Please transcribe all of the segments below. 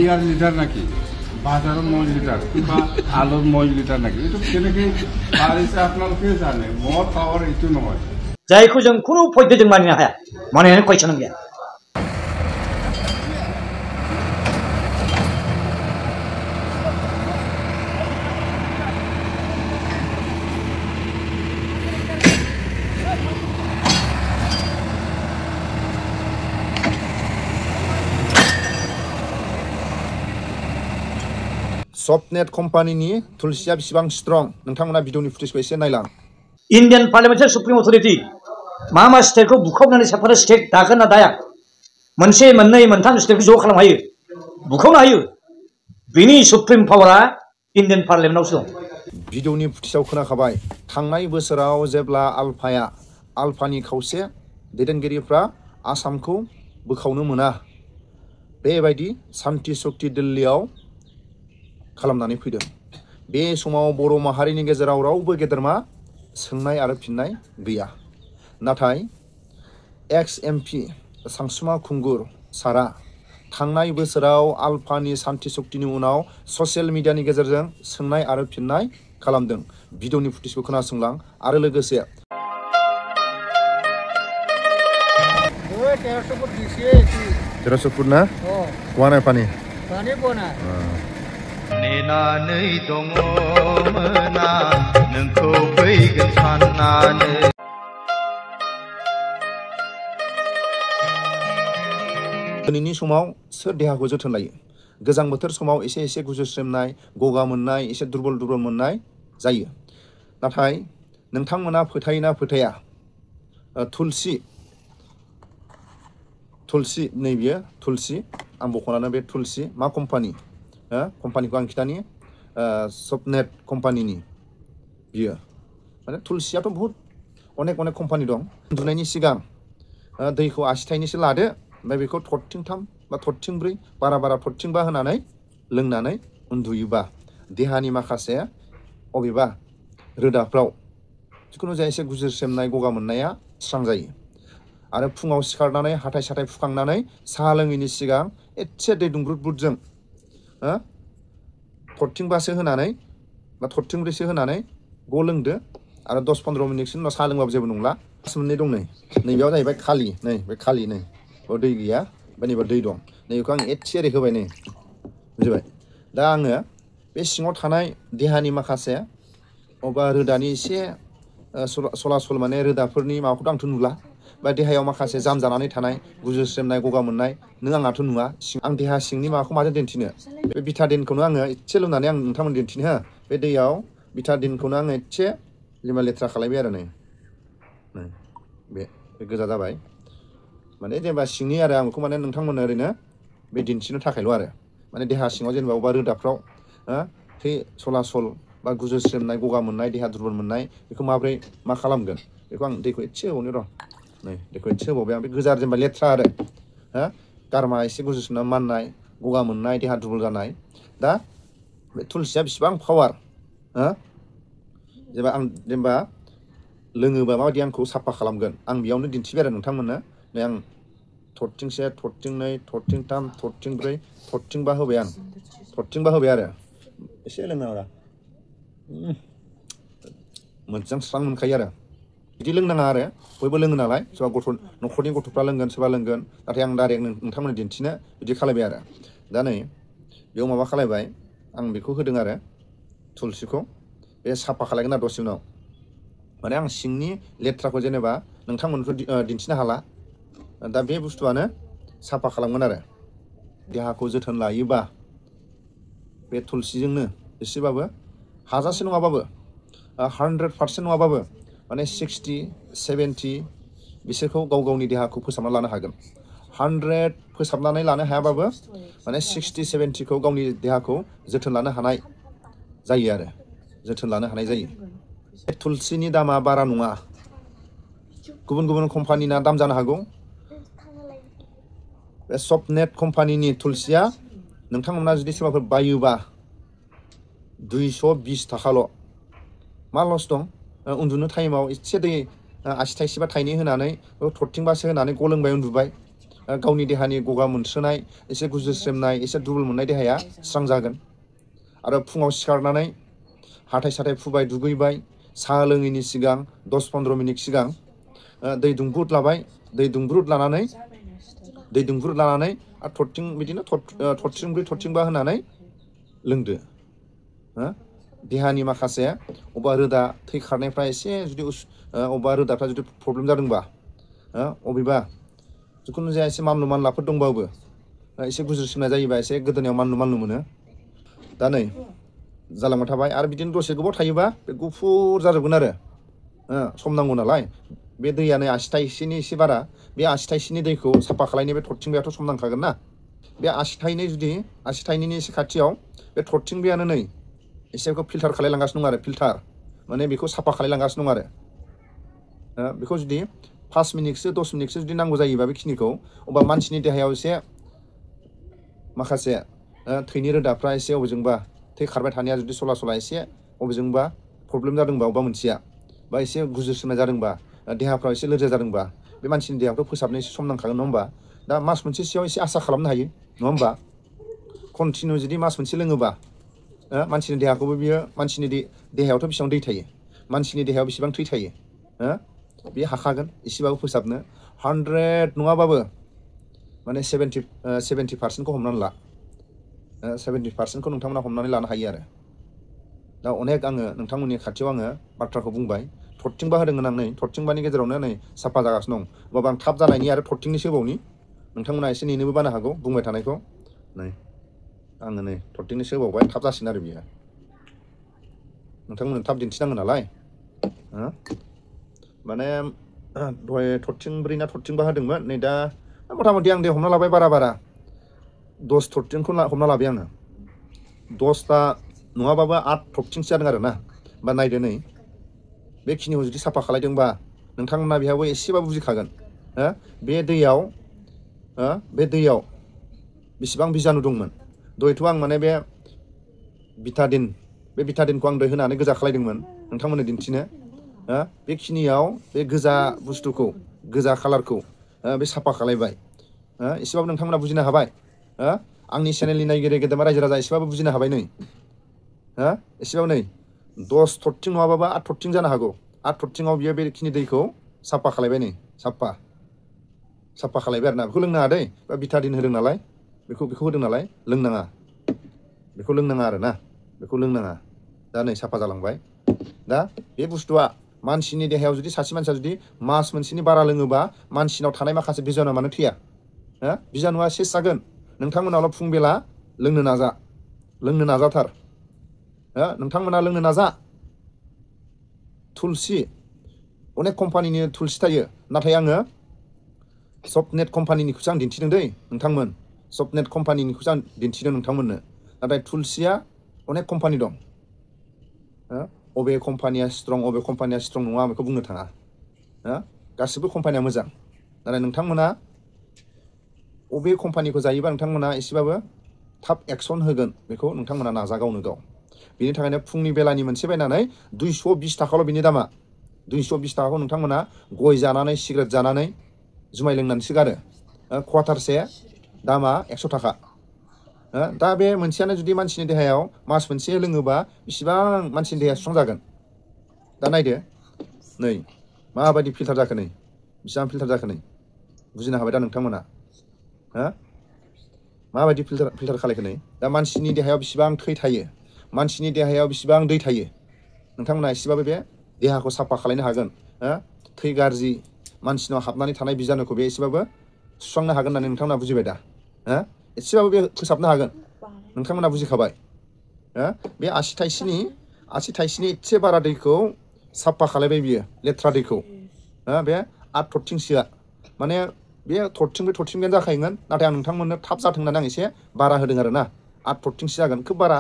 ইয়ার litre নাকি বাজারের 9 litre কিংবা আলুর 9 লিটার নাকি এটা কেনেকে পারিছে আপনারা জানে মদ পাওয়ার itu নয় जायखौ जों खुनु पद्धतिजों मानिनो हाया मानिनानै कुइसन गैया सफ्टनेट कम्पानीनि थुलसिया बेसेबां स्ट्रं नोंथांमोना भिडिअनि फुटेजखौ एसे नायलां इन्डियान पार्लियामेन्टारि सुप्रिम अथरिटि मा स्टेटखौ बुखावनानै साफानो स्टेट दागोन ना दाया मोनसे मोननै मोनथाम स्टेटखौ ज' खालामनो हायो बुखावनो हायो बिनि सुप्रिम पावारा इन्डियान पार्लियामेन्टआवसो दं भिडिअनि फुटेजाव खोनाखाबाय थांनाय बोसोराव जेब्ला आल्फानि खावसे दैदेनगिरिफ्रा आसामखौ बोखावनो मोना बेबायदि सान्ति शक्ति दिल्लीयाव खालामनानै फैदों बे समाव बर' माहारिनि गेजेराव रावबो गेदेरमा सोंनाय आरो फिननाय गैया नाथाय एक्स एमपि सांसुमा खुंगुर सारा थांनाय बोसोराव आल्फानि सान्ति शक्तिनि उनाव ससियेल मिडियानि गेजेरजों सोंनाय आरो फिननाय खालामदों भिडिअनि फुटेजखौ खोनासंलां आरो लोगोसे 1300 फुट ना वानाय पानी नेनानै दङमोना नोंखौ फैगोन साननानै दिनैनि समाव सोर देहाखौ जोथोन लायो गोजां बोथोर समाव एसे एसे गुजुस्रेमनाय गगा मोननाय एसे दुरबल मोननाय जायो नाथाय नोंथांमोना फोथायोना फोथाया थुलसि नैबे थुलसि आं बख'नानै बे थुलसि मा कम्पानि कम्पानिखौ आं खिथानि सफ्टनेट कम्पानिनि बियो माने थुलसियाथ' बहुत अनेक कम्पानि दं उन्दुनायनि सिगां दैखौ आसिथाइनैसो लादो ओमफ्राय बेखौ थरथिंथाम बा थरथिंब्रै बारा थरथिंबा होनानै लोंनानै उन्दुयोबा देहानि माखासे अबेबा रोदाफ्राव जिखुनु जाया एसे गुजुस्रेमनाय गगा मोननाया स्रां जायो आरो फुङाव सिखारनानै हाथाय साथाय फुखांनानै साहा लोङैनि सिगां एसे दै दुंब्रुद-ब्रुदजों थरथिंबासो होनानै बा थरथिंब्रैसो होनानै लोंदो आरो 10-15 मिनिटसो उनाव साहा लोंबाबो जेबो नंला मोननै दं नैबेयाव जाहैबाय खालि बे खालि बेयाव दै गैया ओमफ्राय नैबेयाव दै दं नैबेखौ आं एसे ओरै होबाय बुजिबाय दा आङो बे सिङाव थानाय देहानि माखासे अबा रोदानि एसे सलासल माने रोदाफोरनि माबाखौथ' आंथ' नुला बा देहायाव माखासे जाम जानानै थानाय गुजुस्रेमनाय गगा मोननाय नों आंहाथ' नुवा आं देहा सिंनि माबाखौ माजों दिन्थिनो बे बिटाडिनखौनो आङो एसे लोंनानै आं नोंथांमोन दिन्थिनो हो बे दैयाव बिटाडिनखौनो आङो एसे जेनेबा लेथ्रा खालायबाय आरो बे गोजा जाबाय माने जेनेबा सिंनि आरो आं बेखौ माने नोंथांमोननो ओरैनो बे दिन्थिनो थाखायल' आरो माने देहा सिङाव जेनेबा अबेबा रोदाफ्राव थै सलासल बा गुजुस्रेमनाय गगा मोननाय देहा दुरबल मोननाय बेखौ माबोरै मा खालामगोन बेखौ आं दैखौ एसे होबावनो र' दैखौ एसे होबावबाय आं बे गोजा जेनेबा लेथ्रा आरो गारमा एसे गुजुस्रेमनाय माननाय गगा मोननाय देहा दुरबल जानाय दा बे थुलसिया बेसेबां पावार जेनेबा लोङोबा माबायदि आंखौ साफा खालामगोन आं बेयावनो दिन्थिबाय आरो नोंथांमोननो नै आं थरथिंसे थरथिंनै थरथिंथाम थरथिंब्रै थरथिंबा होबाय आरो एसे लोंनाङा मोजां स्रां मोनखायो आरो बिदि लोंनाङा आरो बयबो लोङो नालाय सोरबा न'खरनि गथ'फ्रा लोंगोन सोरबा लोंगोन नाथाय आं डाइरेक्ट नोंथांमोननो दिन्थिनो बिदि खालायबाय आरो दा नै बेयाव माबा खालायबाय आं बेखौ होदों आरो थुलसिखौ बे साफा खालायगोन आरो दसे उनाव माने आं सिंनि लेथ्राखौ जेनेबा नोंथांमोनखौ दिन्थिनो हाला दा बे बुस्थुआनो साफा खालामगोन आरो देहाखौ जोथोन लायोबा बे थुलसिजोंनो एसेबाबो हाजासे नङाबाबो 100% नङाबाबो माने 60-70 बिसोरखौ गावनि देहाखौ फोसाबना लानो हागोन 100 फोसाबनानै लानो हायाबाबो माने 60-70खौ गावनि देहाखौ जोथोन लानो हानाय जायो आरो जोथोन लानो हानाय जायो थुलसिनि दामा बारा नङा गुबुन कम्पानिना दाम जानो हागौ बे सफ्टनेट कम्पानिनि थुलसिया नोंथांमोना जुदि सोरबाफोर बायोबा 220 थाखाल' मा लस दं उन्दुनो टाइमाव एसे दै आसि थाइसेबा थाइनै होनानै थरथिंबासो होनानै लोंबाय उन्दुबाय गावनि देहानि गगा मोनस्रोनाय एसे गुजुस्रेमनाय एसे दुरबल मोननाय देहाया स्रां जागोन आरो फुङाव सिखारनानै हाथाय साथाय फुबाय दुगैबाय साहा लोङैनि सिगां 10-15 मिनिट सिगां दै दुंब्रुद लाबाय दै दुंब्रुद लानानै आरो थरथिं बिदिनो थरथिंब्रै थरथिंबा होनानै लोंदो देहानि माखासे अबा रोदा थै खारनायफ्रा एसे जुदि अबा रोदाफ्रा जुदि प्रब्लेम जादोंबा अबेबा जिखुनु जाया एसे मानलु मानलाफोर दंबाबो एसे गुजुस्रोमनाय जायोबा एसे गोदोनायाव मानलु मोनो दा नै जालांबाय थाबाय आरो बिदिनो दसे गोबाव थायोबा बे गुफुर जाजोबगोन आरो सम नांगौ नालाय बे दैया नै आसि थाइसेनि एसे बारा बे आसि थाइसेनि दैखौ साफा खालायनो बे थरथिंबायाथ' सम नांखागोन ना बे आसि थाइनैनि एसे खाथियाव बे थरथिंबायानो नै एसे बेखौ फिल्टार खालायलांगासिनो दं आरो फिल्टार माने बेखौ साफा खालायलांगासिनो दं आरो बेखौ जुदि 5 मिनिटसो 10 मिनिटसो जुदि नांगौ जायोबा बेखिनिखौ अबा मानसिनि देहायाव एसे माखासे थैनि रोदाफ्रा एसे अबेजोंबा थै खारबाय थानाया जुदि सला एसे अबेजोंबा प्रब्लेम जादोंबा अबेबा मोनसेया बा एसे गुजुस्रोमनाय जादोंबा देहाफ्राव एसे लोरजा जादोंबा बे मानसिनि देहाखौ फोसाबनो एसे सम नांखागोन नङा होमबा दा मास मोनसेसोआव एसे आसा खालामनो हायो नङा होमबा कन्टिनिउ जुदि मास मोनसे लोङोबा मानसिनि देहाखौबो बियो मानसिनि देहायावथ' बेसेबां दै थायो मानसिनि देहायाव बेसेबां थै थायो बेयो हाखागोन एसेबाबो फोसाबनो 100 नङाबाबो माने 70% हमनानै ला 70%खौ नोंथांमोना हमनानै लानो हायो आरो दा अनेक आङो नोंथांमोननि खाथियाव आङो बाथ्राखौ बुंबाय थरथिंबा होदोंमोन आं नै थरथिंबानि गेजेरावनो नै साफा जागासिनो दं होमबाबो आं थाब जानायनि आरो थरथिंनिसो होबावनि नोंथांमोना एसे नेनोबो बानो हागौ बुंबाय थानायखौ नै आङो नै थरथिंनिसो होबावबाय थाब जासिगोन आरो बियो नोंथांमोननो थाब दिन्थिनांगोन नालाय माने दहाय थरथिंब्रै ना थरथिंबा होदोंमोन नै दा मथा मथि आं दे हमना लाबाय बारा 10 थरथिंखौ हमना लाबाय आङो 10ता नङाबाबो 8 थरथिंसो जादों आरो ना बा नायदो नै बेखिनिखौ जुदि साफा खालायदोंबा नोंथांमोना बेहाबो एसेबाबो बुजिखागोन बे दैयाव बेसेबां बिजानु दंमोन दहायथ' आं माने बे बिटादिनखौ आं दहाय होनानै गोजा खालायदोंमोन नोंथांमोननो दिन्थिनो बेखिनियाव बे गोजा बुस्थुखौ गोजा खालारखौ बे साफा खालायबाय एसेबाबो नोंथांमोना बुजिनो हाबाय आंनि चेनेलनि नायगिरि गेदेमा रायजो राजा एसेबाबो बुजिनो हाबाय नै एसेबाबो नै 10 थरथिं नङाबाबो 8 थरथिं जानो हागौ 8 थरथिङाव बियो बेखिनि दैखौ साफा खालायबाय नै साफा खालायबाय आरो ना बेखौ लोंनाङा दै बा बिटादिन होदों नालाय बेखौ होदों नालाय लोंनाङा बेखौ लोंनाङा आरो ना बेखौ लोंनाङा दा नै साफा जालांबाय दा बे बुस्थुआ मानसिनि देहायाव जुदि सासे मानसिया जुदि मास मोनसेनि बारा लोङोबा मानसिनाव थानाय माखासे बिजानुआ मानो थैया बिजानुआ सेस जागोन नोंथांमोनाल' फुं बेला लोंनो नाजाथार नोंथांमोना लोंनो नाजा थुलसि अनेक कम्पानिनि थुलसि थायो नाथाय आङो सफ्टनेट कम्पानिनिखौसो आं दिन्थिदों दै नोंथांमोन सफ्टनेट कम्पानिनिखौसो आं दिन्थिदों नोंथांमोननो नाथाय थुलसिया अनेक कम्पानि दं अबे कम्पानिया स्ट्रं अबे कम्पानिया स्ट्रं नङा आं बेखौ बुंनो थाङा गासिबो कम्पानिया मोजां नाथाय नोंथांमोना अबे कम्पानिखौ जायोबा नोंथांमोना एसेबाबो थाब एक्सन होगोन बेखौ नोंथांमोना नाजा गावनो गाव बेनि थाखायनो फुंनि बेलानि मोनसे बायनानै 220 थाखाल' बिनि दामा 220 थाखाखौ नोंथांमोना गय जानानै सिगारेट जानानै जुमाय लोंनानैसो गारो क्वार्टारसे दामा 100 थाखा दा बे मोनसेयानो जुदि मानसिनि देहायाव मास मोनसे लोङोबा बेसेबां मानसिनि देहाया स्ट्रं जागोन दा नायदो नै माबायदि फिल्टार जाखो नै बेसेबां फिल्टार जाखो नै बुजिनो हाबाय दा नोंथांमोना माबायदि फिल्टार खालायखो नै दा मानसिनि देहायाव बेसेबां थै थायो मानसिनि देहायाव बेसेबां दै थायो नोंथांमोना एसेबाबो बे देहाखौ साफा खालायनो हागोन थै गाज्रि मानसिनाव हाबनानै थानाय बिजानुखौ बे एसेबाबो सुस्रांनो हागोन होननानै नोंथांमोना बुजिबाय दा एसेबाबो बे फोसाबनो हागोन नोंथांमोना बुजिखाबाय बे आसि थाइसेनि एसे बारा दैखौ साफा खालायबाय बियो लेथ्रा दैखौ बे 8 थरथिंसोआ माने बे थरथिंब्रै जाखायोमोन नाथाय आं नोंथांमोननो थाब जाथों होननानै आं एसे बारा होदों आरो ना 8 थरथिंसो जागोन खोब बारा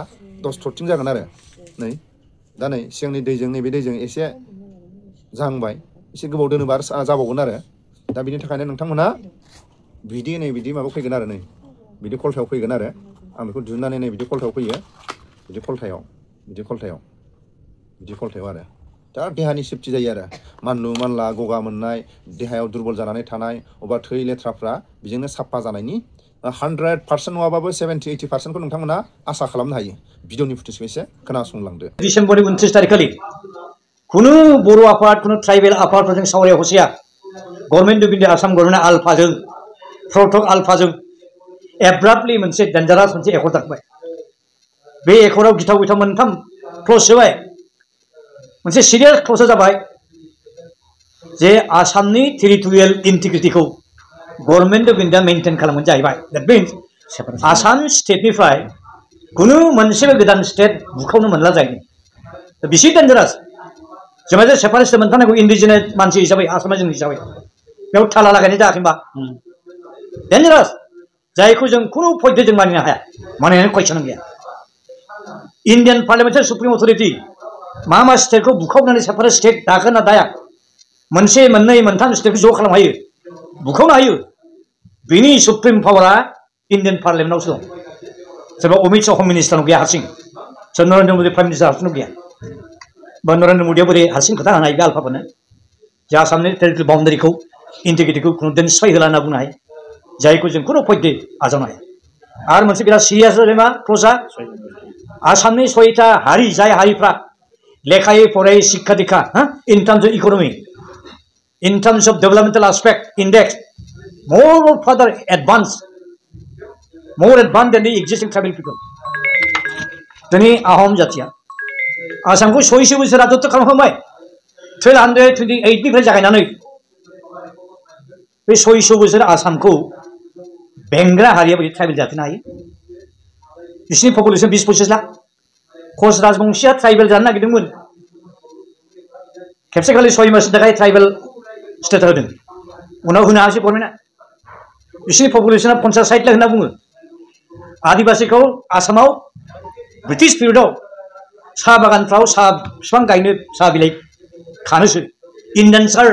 10 थरथिं जागोन आरो नै दा नै सिगांनि दैजों नैबे दैजों एसे जाहांबाय एसे गोबाव दोनोबा आरो जाबावगोन आरो दा बिनि थाखायनो नोंथांमोना बिदि माबा फैगोन आरो नै बिदि खलथायाव फैगोन आरो आं बेखौ दिहुननानै नै बिदि खलथायाव फैयो बिदि खलथायाव आरो दा देहानि सेफटि जायो आरो मानलु मानला गगा मोननाय देहायाव दुरबल जानानै थानाय अबा थै लेथ्राफ्रा बेजोंनो साफा जानायनि 100% नङाबाबो 70-80% नोंथांमोना आसा खालामनो हायो भिडिअनि फुटेजखौ एसे खोनासंलांदो डिसेम्बरनि 29 तारिखखालि कुनु बर' आफाद कुनु ट्राइबेल आफादफोरजों सावराय हसिया government of India Assam government आल्फाजों प्रटक आल्फाजों एब्राप्टलि मोनसे डेन्जारास मोनसे एकर्ड दाखबाय बे एकर्डआव गिथाव गिथाव मोनथाम क्लज होबाय मोनसे सिरियास क्लजआ जाबाय जे आसामनि टेरिटरियेल इन्टिग्रिटिखौ गभर्नमेन्ट अफ इन्डिया मेनटेन खालामगोन जाहैबाय दैट मिन्स आसाम स्टेटनिफ्राय कुनु मोनसेबो गोदान स्टेट बुखावनो मोनला जाहैदों बिसि डेन्जारास जोंहा जे सेपारेटिस्ट मोनथारनांगौ इन्डिजिनास मानसि हिसाबै आसामा जोंनि हिसाबै बेयाव थाला लागायनाय जायाखै होनबा डेन्जारास जायखौ जों कुनु पइन्टै जों मानिनो हाया मानिनानै कुइसन गैया इन्डियान पार्लियामेन्टारि सुप्रिम अथरिटि मा स्टेटखौ बुखावनानै सेपारेट स्टेट दागोन ना दाया मोनसे मोननै मोनथाम स्टेटखौ ज' खालामनो हायो बुखावनो हायो बिनि सुप्रिम पावारा इन्डियान पार्लियामेन्टआवसो दं सोरबा अमित शाह हम मिनिस्टारनाव गैया हारसिं सोर नरेन्द्र मोदी प्राइम मिनिस्टार हारसिंनाव गैया बा नरेन्द्र मोदिया बोरै हारसिं खोथा होनो हायो बे आल्फाफोरनो जे आसामनि टेरिटरि बाउन्डारिखौ इन्टिग्रिटिखौ खुनु दिन सिफाय होला होनना बुंनो हायो जायखौ जों खुनु पइन्टै आजावनो हाया आरो मोनसे बिराद सिरियास मा क्लजआ आसामनि 6टा हारि जाय हारिफ्रा लेखायै फरायै शिक्षा दीक्षा in terms of economy in terms of developmental aspect index more further advanced, more advanced than the existing tribal people. दिनै आहम जातिया आसामखौ 600 बोसोर राजत्व खालामखांबाय 1228 निफ्राय जागायनानै बे 600 बोसोर आसामखौ बेंग्रा हारिया बोरै ट्राइबेल जाफिननो हायो बिसिनि पपुलेसन 20-25 लाख कच राजबंशीया ट्राइबेल जानो नागिरदोंमोन खेबसेखालि 6 मासनि थाखाय ट्राइबेल स्टेट होदों उनाव होनो हायासै गभर्नमेन्टआ बिसिनि पपुलेसना 50-60 लाख होनना बुङो आदिबासीखौ आसामाव ब्रिटिश पिरियडआव साहा बागानफ्राव साहा बिफां गायनो साहा बिलाइ खानोसो इन्डेन्सार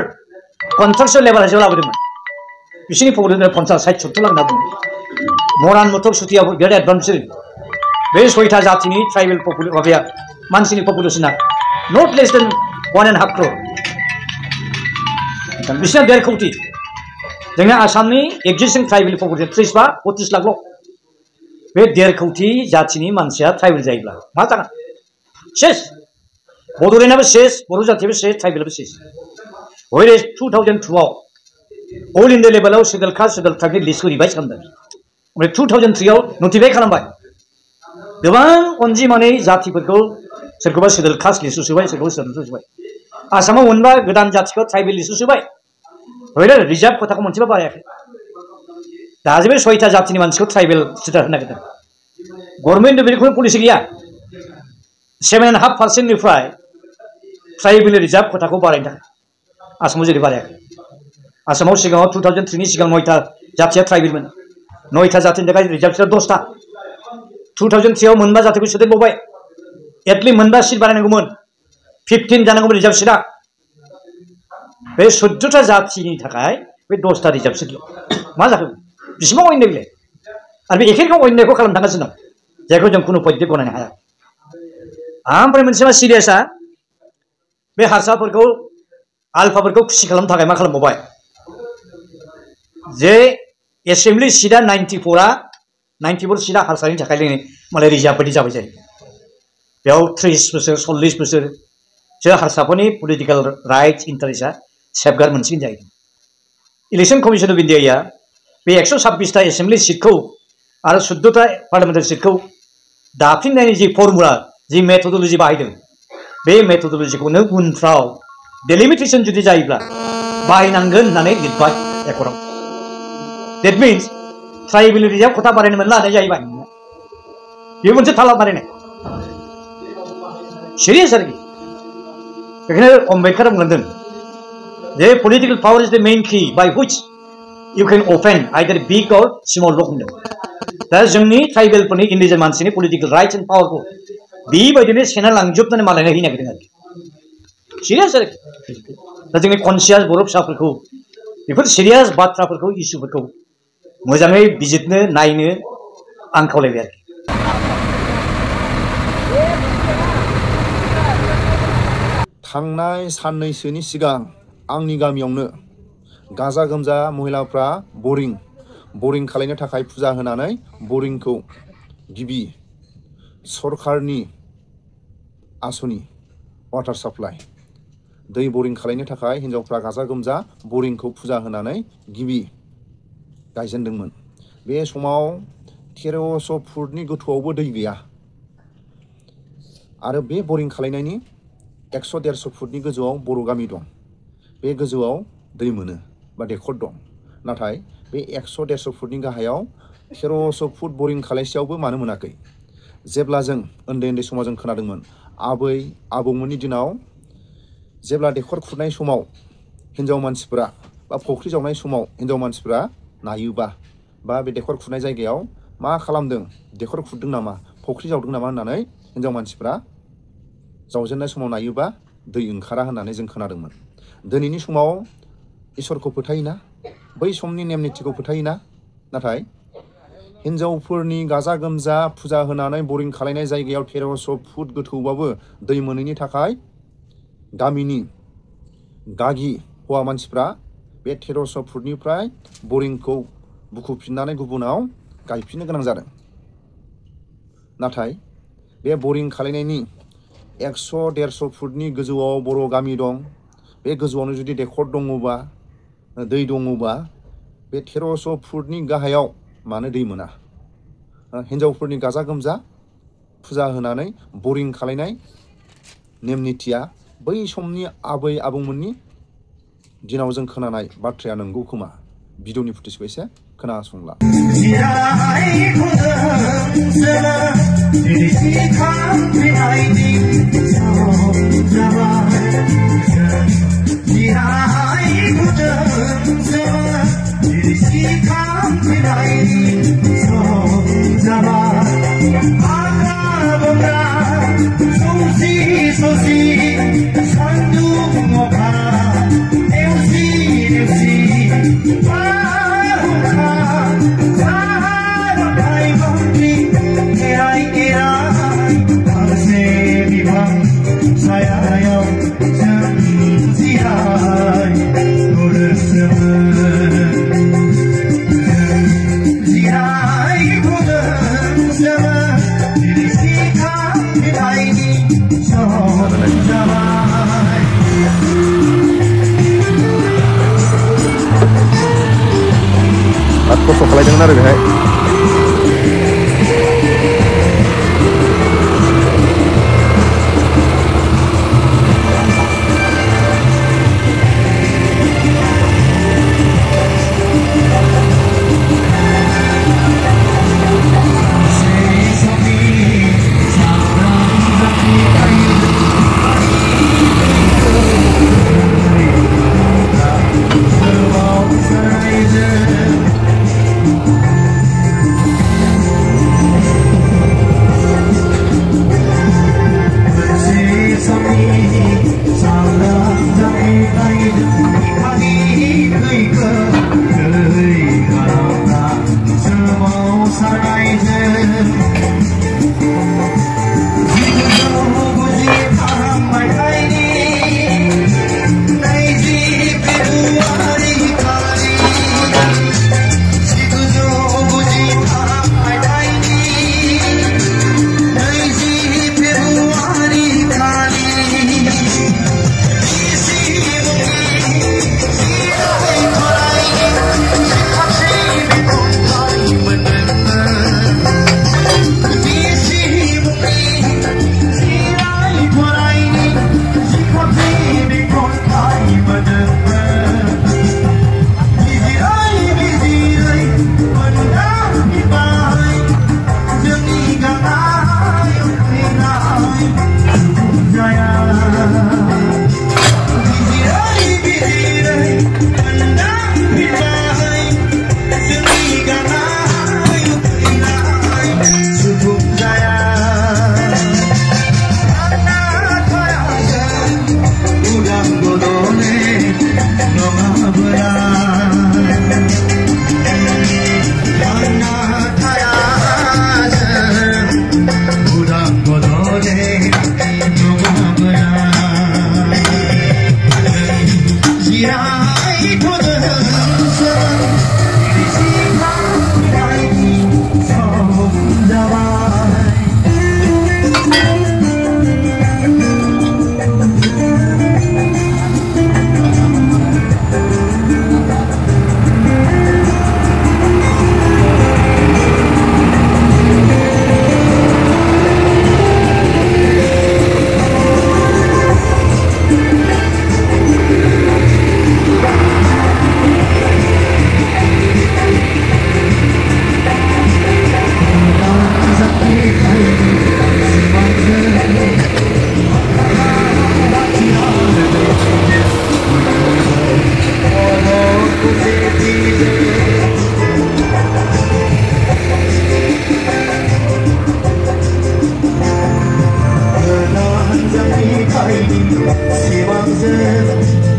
कन्ट्राक्चुअल लेबार हिसाबै लाबोदोंमोन बिसिनि पपुलेसना 50-60-70 लाख होनना बुङो मरान मथक सुतिया बिराद एडभान्स बे 6टा जातिनि ट्राइबेल माबाया मानसिनि पपुलेसना नट लेस देन 1.5 crore बिसिना 1.5 कोटी जोंना आसामनि एक्जिस्टिं ट्राइबेल पपुलेसन 30-32 लाखल' बे 1.5 कोटी जातिनि मानसिया ट्राइबेल जायोब्ला मा जागोन सेस बड'लेण्डआबो सेस बर' जातियाबो सेस ट्राइबेलाबो सेस हयरे 2002 आव अल इन्डिया लेभेलाव शेड्युल कास्ट शेड्युल ट्राइबनि लिस्टखौ रिभाइज खालामदों ओमफ्राय 2003 आव नटिफाइ खालामबाय गोबां अनजिमानि जातिफोरखौ सोरखौबा शेड्युल कास्ट लिस्टआव सोबाय सोरखौबा शेड्युल सोबाय आसामाव मोनबा गोदान जातिखौ ट्राइबेल लिस्टआव सोबाय हयरे रिजार्भ खथाखौ मोनसेबो बारायाखै दासो बे 6टा जातिनि मानसिखौ ट्राइबेल स्टेटास होनो नागिरदों गभर्नमेन्ट बेखौ पलिसि गैया 7.5% निफ्राय ट्राइबेल रिजार्भ खथाखौ बारायनो थाखाय आसामाव जेरै बारायाखै आसामाव सिगाङाव 2003 नि सिगां 9टा जातिया ट्राइबेलमोन 9टा जातिनि थाखाय रिजार्भ सीटआ 10टा 2003 आव मोनबा जातिखौ सोदेरबावबाय एटलिस्ट मोनबा सीट बानायनांगौमोन 15 जानांगौमोन रिजार्भ सीटआ बे 14टा जातिनि थाखाय बे 10टा रिजार्भ सीट मा जाखो बिसिबां अयनाय बेलाय आरो बे एखे रोखोम अयनायखौ खालामनो थांगासिनो दं जायखौ जों खुनु पइन्टै गनायनो हाया ओमफ्राय मोनसे मा सिरियासआ बे हारसाफोरखौ आल्फाफोरखौ खुसि खालामनो थाखाय मा खालामबावबाय जे एसेम्बलि सीटआ 94 सीटआ हारसानि थाखाय मालाय रिजार्भ बायदि जाबाय जायो बेयाव 30 बोसोर 40 बोसोर जो हारसाफोरनि पलिटिकेल राइट्स इन्टारेस्टआ सेफगार्ड मोनसिगोन जाहैदों इलेक्शन कमिशन अफ इन्डियाया बे 126टा एसेम्बलि सीटखौ आरो 14टा पार्लियामेन्टारि सीटखौ दाफिननायनि जि फर्मुला जि मेथडलजि बाहायदों बे मेथडलजिखौनो उनफ्राव डेलिमिटेसन जुदि जायोब्ला बाहायनांगोन होननानै लिरबाय एकर्डआव दैट मिन्स ट्राइबेल रिजार्भ खथा बारायनो मोनला होननाय जाहैबाय बेयो मोनसे थाला बारायनाय सिरियास आरोखि बेखायनो अम्बेडकारा बुंलांदों जे political power is the main key by which you can open either big or small lock होनदों दा जोंनि ट्राइबेलफोरनि इन्डिजिन मानसिनि पलिटिकल राइट्स एन्ड पावरखौ बेबायदिनो सेना लांजोबनानै मालायनो होनो नागिरदों आरोखि सिरियास आरोखि दा जोंनि कनसियास बर' फिसाफोरखौ बेफोर सिरियास बाथ्राफोरखौ इस्युफोरखौ मोजाङै बिजिरनो नायनो आं खावलायबाय आरोखि थांनाय साननैसोनि सिगां आंनि गामियावनो गाजा गोमजा महिलाफ्रा बरिं खालायनो थाखाय फुजा होनानै बरिंखौ गिबि सरकारनि आसनि वाटार साप्लाइ दै बरिं खालायनो थाखाय हिन्जावफ्रा गाजा गोमजा बरिंखौ फुजा होनानै गिबि गायजेनदोंमोन। बे समाव 1300 फुटनि गोथौआवबो दै गैया आरो बे बरिं खालायनायनि 100-150 फुटनि गोजौआव बर' गामि दं। बे गोजौआव दै मोनो बा दैखर दं। नाथाय बे 100-150 फुटनि गाहायाव 1300 फुट बरिं खालायसेयावबो मानो मोनाखै? जेब्ला जों उन्दै समाव जों खोनादोंमोन आबै आबौमोननि दिनाव जेब्ला दैखर खुरनाय समाव हिन्जाव मानसिफोरा बा फुख्रि जावनाय समाव हिन्जाव मानसिफोरा नायोबा बा बे दैखर खुरनाय जायगायाव मा खालामदों, दैखर खुरदों नामा, फुख्रि जावदों नामा होननानै हिन्जाव मानसिफोरा जावजेननाय समाव नायोबा दै ओंखारा होननानै जों खोनादोंमोन। दिनैनि समाव इसोरखौ फोथायोना, बै समनि नेम निथिखौ फोथायोना? नाथाय हिन्जावफोरनि गाजा गोमजा फुजा होनानै बरिं खालायनाय जायगायाव 1300 फुट गोथौबाबो दै मोनैनि थाखाय गामिनि गागि हौवा मानसिफ्रा बे 1300 फुटनिफ्राय बरिंखौ बुखुफिननानै गुबुनाव गायफिननो गोनां जादों। नाथाय बे बरिं खालायनायनि 100-150 फुटनि गोजौआव बर' गामि दं। बे गोजौआवनो जुदि दैखर दङबा, दै दङबा, बे 1300 फुटनि गाहायाव मानो दै मोना? हिन्जावफोरनि गाजा गोमजा फुजा होनानै बरिं खालायनाय नेम निथिया बै समनि आबै आबौमोननि दिनाव जों खोनानाय बाथ्राया नंगौ खोमा। भिडिअनि फुटेजखौ एसे खोनासंला। खस्थ' खालायदोंमोन आरो बेहाय।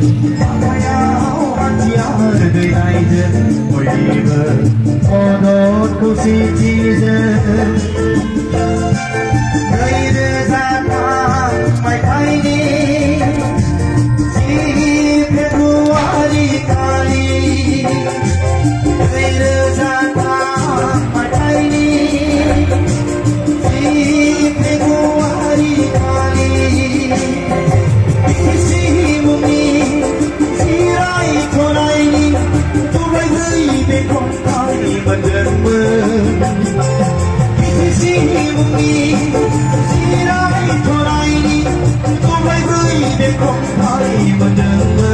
Ayau hatiar gayaize Olive Odot kusicize Gaire zata Mai kaini Si Februari kali Gaire zata Mai kaini Si Februari kali Isi mumi Sirai tonai Turai gui bekong kali menderma Isi mumi Sirai tonai Turai gui bekong kali menderma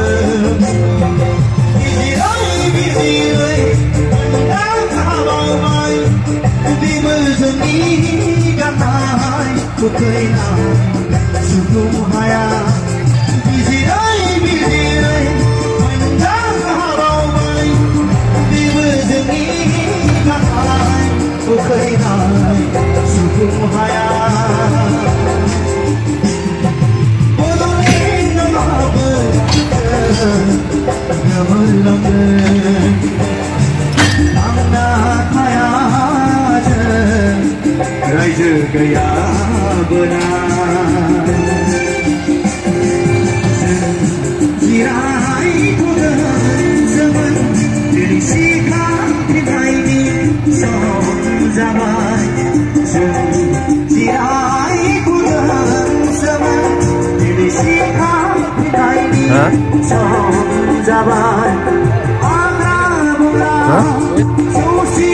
Bizirai bizirai Mendang kabau mai Kubi mezeni gamai Kukaina Sebelum hayat Bizirai bizirai Mendang kabau mai Kubi mezeni gamai Kukaina Sebelum hayat Bodohin nama Gemerlanggan Anak hayaja Raja gaya benar Zirai kudan zaman Diri sikap tinggai di Som zaman Zirai kudan zaman Diri sikap tinggai di Som zaman Agra-bura Susi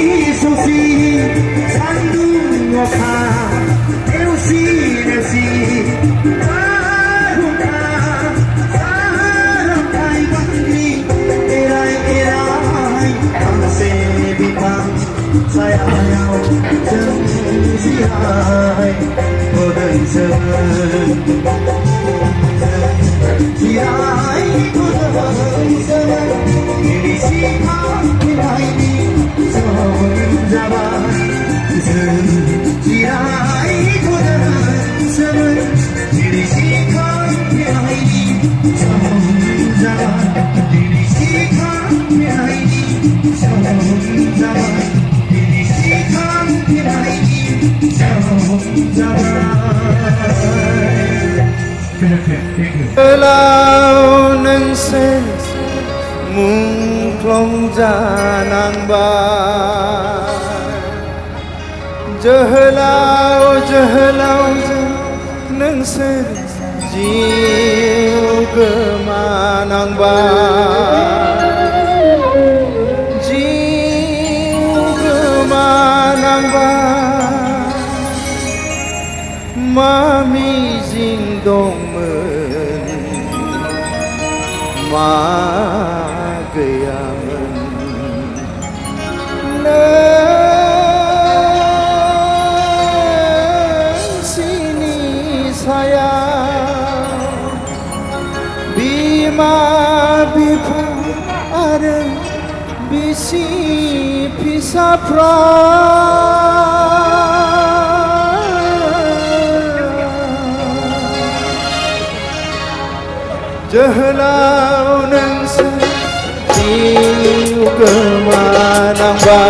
Sandung waka Neusi Baruka Sarantai bangli Erai Kamse bintang Sayang Jengsiai Bodai semen Zirai bodai semen Ini sikap ini Som zaman Zirai bodai semen Ini sikap ini Som zaman Ini sikap ini Som zaman Ini sikap ini Som zaman Lau neng sen Mung klong janang ba Jehelau neng sen Jiu kemanang ba Jiu kemanang ba Mami jing dong Ma gayangan Neng sini sayang Bima bipa ada Bisi pisah Jehelau neng sen Jiu kemanang ba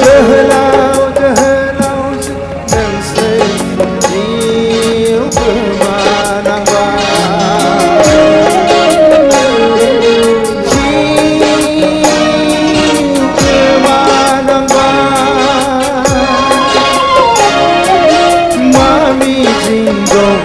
Jehelau neng sen Jiu kemanang ba Jiu kemanang ba Mami jingdong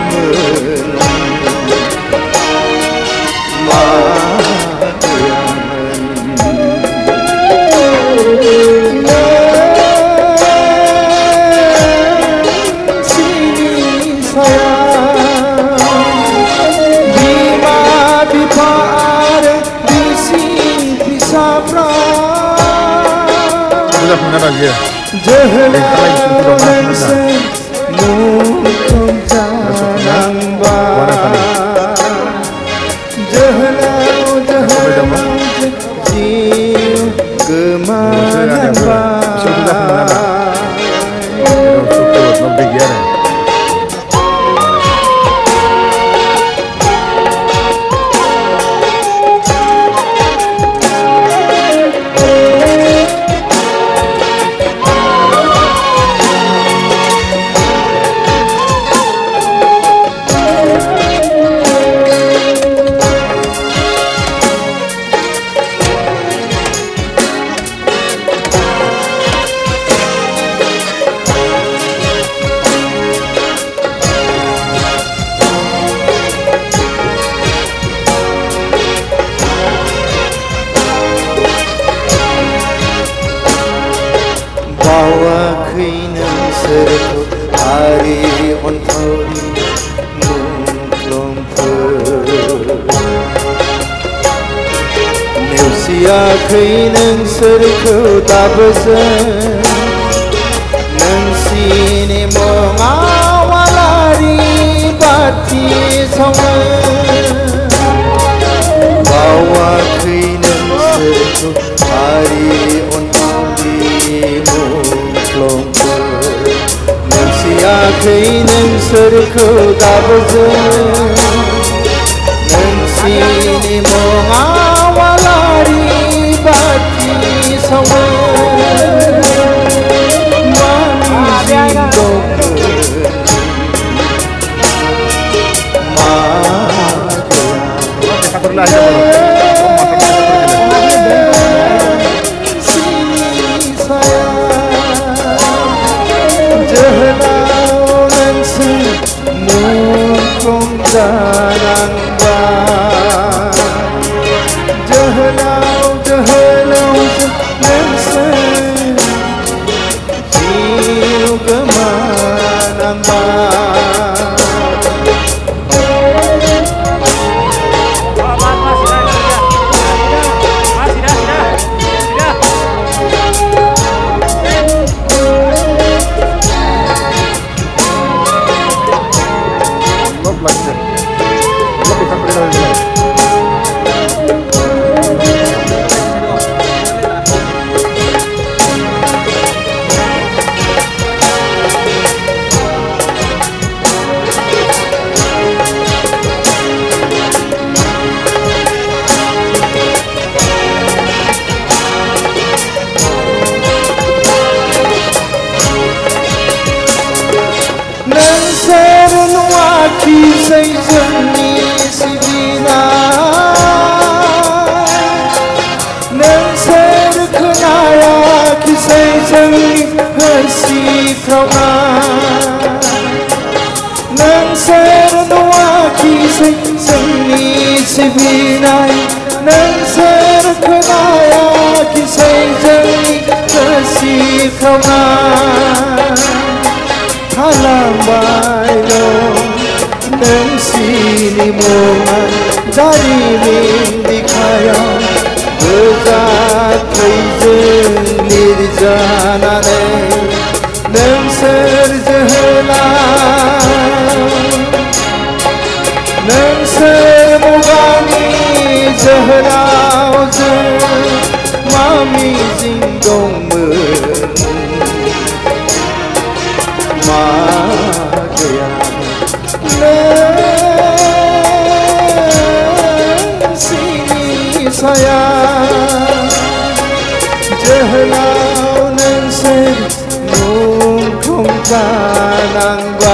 Jehelau neng sen Mung janang ba Jehelau Jiu kemanang ba नोंसोरखौ हारि अनथावनि मुंख्लंफोर नेवसियाखै नोंसोरखौ दाबो जों नोंसिनि मुङाव आलारि बाथि सावो बावाखै नोंसोरखौ हारि अनथावनि मुंख्लंफोर नेवसियाखै नोंसोरखौ दाबो जों नोंसिनि मुङाव आलारि बाथि सावो नोंसिनि मुङा जारिमिन बिखायाव गोजाथैजों लिरजानानै नोंसोर जोहोलाव नोंसोर मुगानि जोहोलावजों मा मिजिं दंमोन मा गैया नोंसिनि साया जोहोलाव नोंसोर मुंख्लं जानांबाय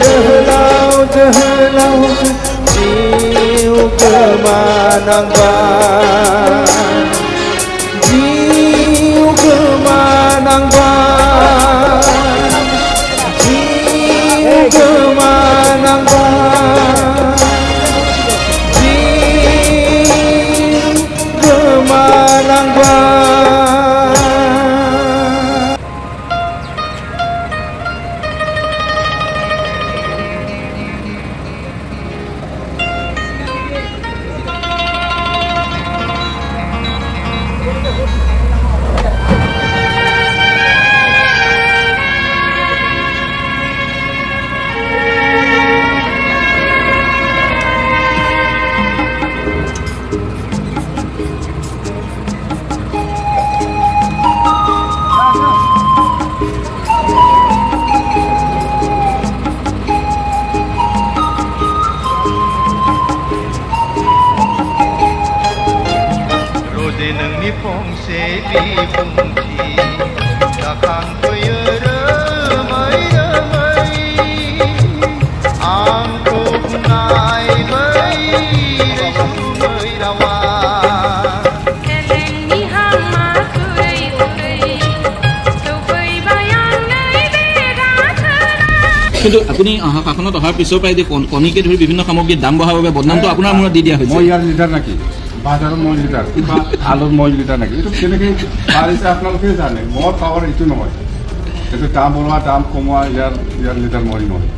जोहोलाव जोहोलाव जिउ गोमानांबाय जिउ गोमानांबाय जिउ गोमानांबाय जिउ गोमानांबाय কিন্তু আপুনি অহা শাসনত অহাৰ পিছৰ পৰাই কণীকে ধৰি বিভিন্ন সামগ্ৰীৰ দাম বঢ়াৰ বাবে বদনামটো আপোনাৰ মূৰত দি দিয়া হৈছে। মই ইয়াৰ লিডাৰ নাকি বাজাৰৰ মই লিটাৰ বা আলুৰ মই লিটাৰ নেকি এইটো কেনেকৈ পাৰিছে আপোনালোকে জানে মোৰ পাৱাৰ এইটো নহয় এইটো দাম বঢ়োৱা দাম কমোৱা ইয়াৰ লিটাৰ মই নহয়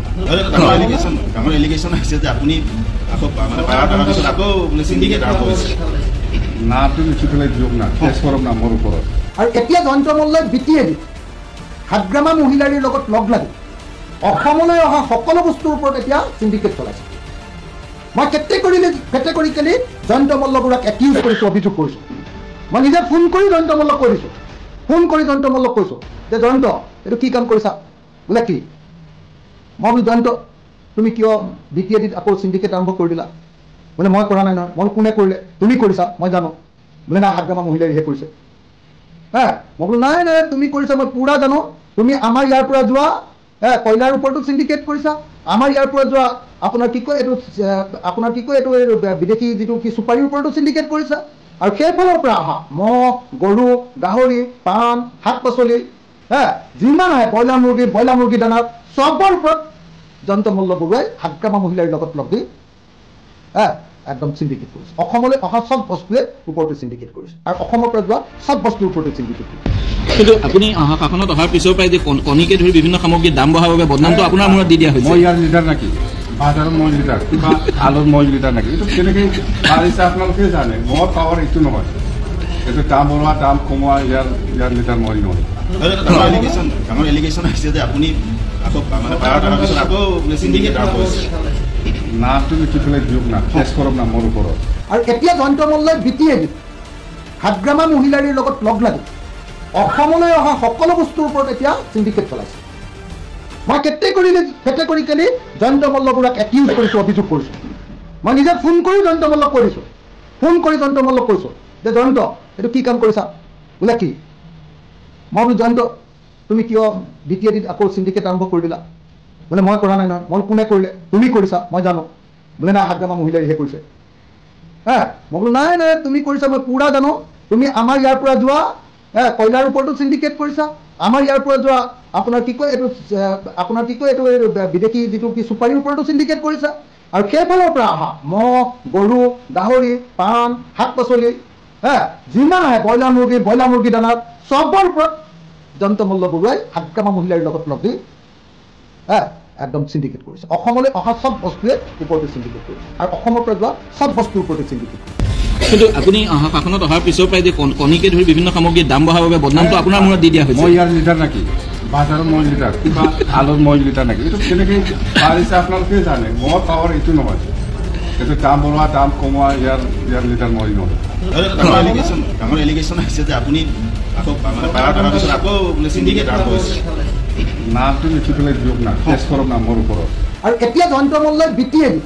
ডাঙৰ এলিগেশ্যন আহিছে যে আপুনি আকৌ মানে পাৱাৰ টানাৰ পিছত আকৌ বোলে চিণ্ডিকেট আৰম্ভ হৈছে নামটো লিখি পেলাই দিয়ক না কেছ কৰক না মোৰ ওপৰত আৰু এতিয়া জয়ন্ত মল্লই বিটিয়েদি হাগ্ৰামা মহিলাৰীৰ লগত লগ লাগি অসমলৈ অহা সকলো বস্তুৰ ওপৰত এতিয়া চিণ্ডিকেট চলাইছে মই কেটেগৰিকেলি জয়ন্ত মল্ল বৰুৱাক একিউজ কৰিছোঁ অভিযোগ কৰিছোঁ মই নিজে ফোন কৰি জয়ন্ত মল্লক কৈ দিছোঁ যে জয়ন্ত এইটো কি কাম কৰিছা বোলে কি মই বোলো জয়ন্ত তুমি কিয় বিটিয়েডিত আকৌ চিণ্ডিকেট আৰম্ভ কৰি দিলা বোলে মই কৰা নাই নহয় মই কোনে কৰিলে তুমি কৰিছা মই জানো বোলে না হাগ্ৰামা মহিলাৰীহে কৰিছে হ্যাঁ মই বোলো নাই তুমি কৰিছা মই পুৰা জানো তুমি আমাৰ ইয়াৰ পৰা যোৱা কয়লাৰ ওপৰতো চিণ্ডিকেট কৰিছা আমাৰ ইয়াৰ পৰা যোৱা আপোনাৰ কি কয় এইটো বিদেশী যিটো কি চুপাৰীৰ ওপৰতো চিণ্ডিকেট কৰিছা আৰু সেইফালৰ পৰা অহা মহ গৰু গাহৰি পাণ শাক পাচলি যিমান আহে ব্ৰইলাৰ মুৰ্গী দানা চবৰ ওপৰত জয়ন্ত মল্ল বৰুৱাই হাগ্ৰামা মহিলাৰ লগত লগ দি একদম চিণ্ডিকেট কৰিছে অসমলৈ অহা চব বস্তুৱে ওপৰতে চিণ্ডিকেট কৰিছে আৰু অসমৰ পৰা যোৱা চব বস্তুৰ ওপৰতে চিণ্ডিকেট কৰিছে কিন্তু আপুনি অহা শাসনত অহাৰ পিছৰ পৰাই যে কণীকে ধৰি বিভিন্ন সামগ্ৰীৰ দাম বঢ়াৰ বাবে বদনামটো আপোনাৰ মূৰত দি দিয়া হৈছে মই ইয়াৰ লিটাৰ নেকি বাজাৰৰ মই লিটাৰ বা আলুৰ মই লিটাৰ নেকি এইটো কেনেকৈ পাৰিছে আপোনালোকে জানে মোৰ পাৱাৰ এইটো নহয় এইটো দাম বঢ়োৱা দাম কমোৱা ইয়াৰ লিটাৰ মই নহয় ডাঙৰ এলিগেশ্যন আহিছে যে আপুনি আকৌ মানে পাৱাৰ টানাৰ পিছত আকৌ বোলে চিণ্ডিকেট আৰম্ভ হৈছে নামটো লিখি পেলাই দিয়ক না কেছ কৰক না মোৰ ওপৰত আৰু এতিয়া জয়ন্ত মল্লই বিটিয়েদি হাগ্ৰামা মহিলাৰীৰ লগত লগ লাগি অসমলৈ অহা সকলো বস্তুৰ ওপৰত এতিয়া চিণ্ডিকেট চলাইছে মই কেটেগৰিকেলি জয়ন্ত মল্ল বৰুৱাক একিউজ কৰিছোঁ অভিযোগ কৰিছোঁ মই নিজে ফোন কৰি জয়ন্ত মল্লক কৈ দিছোঁ যে জয়ন্ত এইটো কি কাম কৰিছা বোলে কি মই বোলো জয়ন্ত তুমি কিয় বিটিয়েডিত আকৌ চিণ্ডিকেট আৰম্ভ কৰি দিলা বোলে মই কৰা নাই নহয় মই কোনে কৰিলে তুমি কৰিছা মই জানো বোলে না হাগ্ৰামা মহিলাৰীহে কৰিছে মই বোলো নাই তুমি কৰিছা মই পুৰা জানো তুমি আমাৰ ইয়াৰ পৰা যোৱা কয়লাৰ ওপৰতো চিণ্ডিকেট কৰিছা আমাৰ ইয়াৰ পৰা যোৱা আপোনাৰ কি কয় এইটো বিদেশী যিটো কি চুপাৰীৰ ওপৰতো চিণ্ডিকেট কৰিছা আৰু সেইফালৰ পৰা অহা মহ গৰু গাহৰি পাণ শাক পাচলি যিমান আহে ব্ৰইলাৰ মুৰ্গী দানা চবৰ ওপৰত জয়ন্ত মল্ল বৰুৱাই হাগ্ৰামা মহিলাৰ লগত লগ দি একদম চিণ্ডিকেট কৰিছে অসমলৈ অহা চব বস্তুৱে ওপৰতে চিণ্ডিকেট কৰিছে আৰু অসমৰ পৰা যোৱা চব বস্তুৰ ওপৰতে চিণ্ডিকেট কৰিছে কিন্তু আপুনি অহা শাসনত অহাৰ পিছৰ পৰাই যে কণীকে ধৰি বিভিন্ন সামগ্ৰীৰ দাম বঢ়াৰ বাবে বদনামটো আপোনাৰ মূৰত দি দিয়া হৈছে মই ইয়াৰ লিটাৰ নেকি বাজাৰৰ মই লিটাৰ বা আলুৰ মই লিটাৰ নেকি এইটো কেনেকৈ পাৰিছে আপোনালোকে জানে মোৰ পাৱাৰ এইটো নহয় এইটো দাম বঢ়োৱা দাম কমোৱা ইয়াৰ লিটাৰ মই নহয় ডাঙৰ এলিগেশ্যন আহিছে যে আপুনি আকৌ মানে পাৱাৰ টানাৰ পিছত আকৌ বোলে চিণ্ডিকেট আৰম্ভ হৈছে নামটো লিখি পেলাই দিয়ক না কেছ কৰক না মোৰ ওপৰত আৰু এতিয়া জয়ন্ত মল্লই বিটিয়েদি